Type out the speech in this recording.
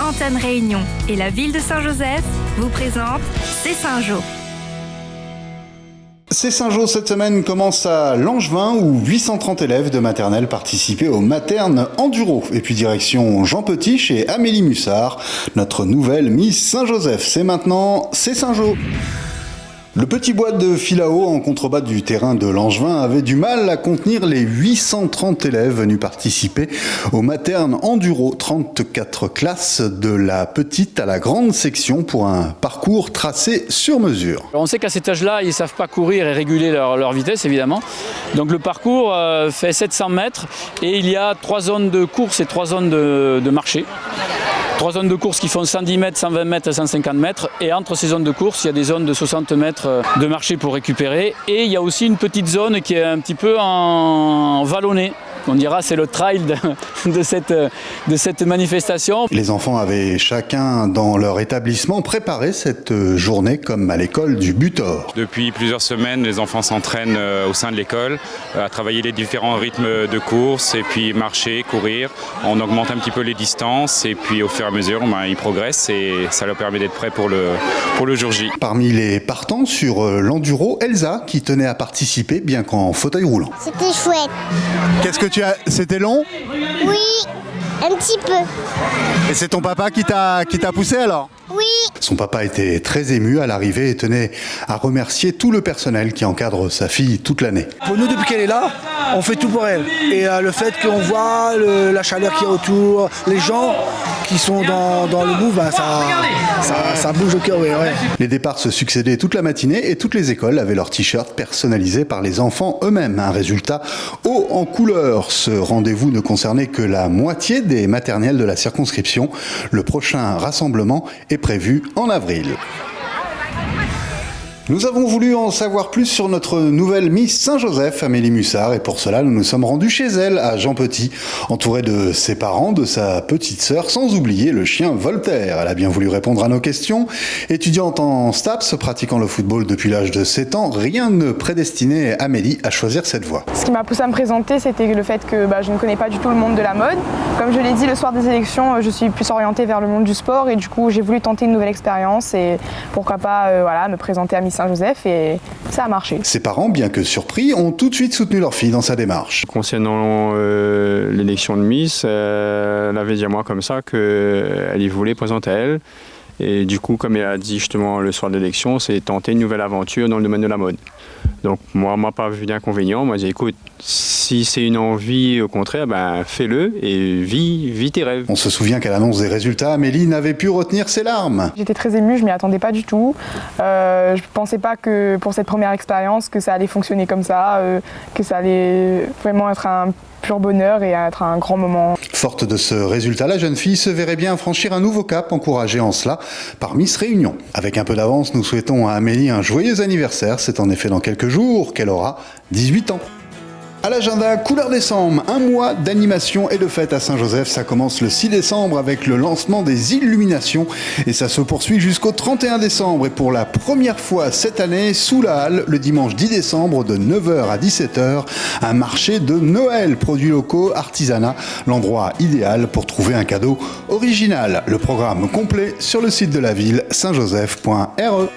Antenne Réunion et la ville de Saint-Joseph vous présentent C'est Saint-Jo. C'est Saint-Jo cette semaine commence à Langevin où 830 élèves de maternelle participaient au Materne Enduro. Et puis direction Jean Petit chez Amélie Mussard, notre nouvelle Miss Saint-Joseph. C'est maintenant C'est Saint-Jo. Le petit bois de Filao en contrebas du terrain de Langevin avait du mal à contenir les 830 élèves venus participer au Materne Enduro, 34 classes de la petite à la grande section pour un parcours tracé sur mesure. On sait qu'à cet âge-là, ils ne savent pas courir et réguler leur vitesse évidemment. Donc le parcours fait 700 mètres et il y a 3 zones de course et 3 zones de marché. 3 zones de course qui font 110 mètres, 120 mètres et 150 mètres. Et entre ces zones de course, il y a des zones de 60 mètres de marché pour récupérer. Et il y a aussi une petite zone qui est un petit peu en vallonnée. On dira c'est le trail de cette manifestation. Les enfants avaient chacun dans leur établissement préparé cette journée comme à l'école du Butor. Depuis plusieurs semaines, les enfants s'entraînent au sein de l'école à travailler les différents rythmes de course et puis marcher, courir. On augmente un petit peu les distances et puis au fur et à mesure, ils progressent et ça leur permet d'être prêts pour le jour J. Parmi les partants sur l'enduro, Elsa qui tenait à participer bien qu'en fauteuil roulant. C'était chouette. Qu'est-ce que tu as... C'était long ? Oui, un petit peu. Et c'est ton papa qui t'a poussé alors ? Oui. Son papa était très ému à l'arrivée et tenait à remercier tout le personnel qui encadre sa fille toute l'année. Pour nous, depuis qu'elle est là, on fait tout pour elle. Et le fait qu'on voit la chaleur qu'il y a autour, les gens qui sont dans le move, ça bouge au cœur. Ouais. Les départs se succédaient toute la matinée et toutes les écoles avaient leurs t-shirts personnalisés par les enfants eux-mêmes. Un résultat haut en couleur. Ce rendez-vous ne concernait que la moitié des maternelles de la circonscription. Le prochain rassemblement est prévu en avril. Nous avons voulu en savoir plus sur notre nouvelle Miss Saint-Joseph, Amélie Mussard, et pour cela, nous nous sommes rendus chez elle, à Jean Petit, entourée de ses parents, de sa petite sœur, sans oublier le chien Voltaire. Elle a bien voulu répondre à nos questions. Étudiante en STAPS, pratiquant le football depuis l'âge de 7 ans, rien ne prédestinait Amélie à choisir cette voie. Ce qui m'a poussée à me présenter, c'était le fait que je ne connais pas du tout le monde de la mode. Comme je l'ai dit, le soir des élections, je suis plus orientée vers le monde du sport et du coup, j'ai voulu tenter une nouvelle expérience et pourquoi pas me présenter à Miss Saint-Joseph et ça a marché. Ses parents, bien que surpris, ont tout de suite soutenu leur fille dans sa démarche. Concernant l'élection de Miss, elle avait dit à moi comme ça qu'elle y voulait présenter à elle. Et du coup, comme elle a dit justement le soir de l'élection, c'est tenter une nouvelle aventure dans le domaine de la mode. Donc moi, on m'a pas vu d'inconvénient. Moi, j'ai dit écoute, si c'est une envie, au contraire, fais-le et vis tes rêves. On se souvient qu'à l'annonce des résultats, Amélie n'avait pu retenir ses larmes. J'étais très émue, je m'y attendais pas du tout. Je pensais pas que pour cette première expérience, que ça allait fonctionner comme ça, que ça allait vraiment être un pur bonheur et être un grand moment. Forte de ce résultat, la jeune fille se verrait bien franchir un nouveau cap, encouragée en cela par Miss Réunion. Avec un peu d'avance, nous souhaitons à Amélie un joyeux anniversaire. C'est en effet dans quelques jours qu'elle aura 18 ans. À l'agenda, couleur décembre, un mois d'animation et de fête à Saint-Joseph. Ça commence le 6 décembre avec le lancement des illuminations et ça se poursuit jusqu'au 31 décembre. Et pour la première fois cette année, sous la halle, le dimanche 10 décembre de 9h à 17h, un marché de Noël, produits locaux, artisanat, l'endroit idéal pour trouver un cadeau original. Le programme complet sur le site de la ville saintjoseph.re.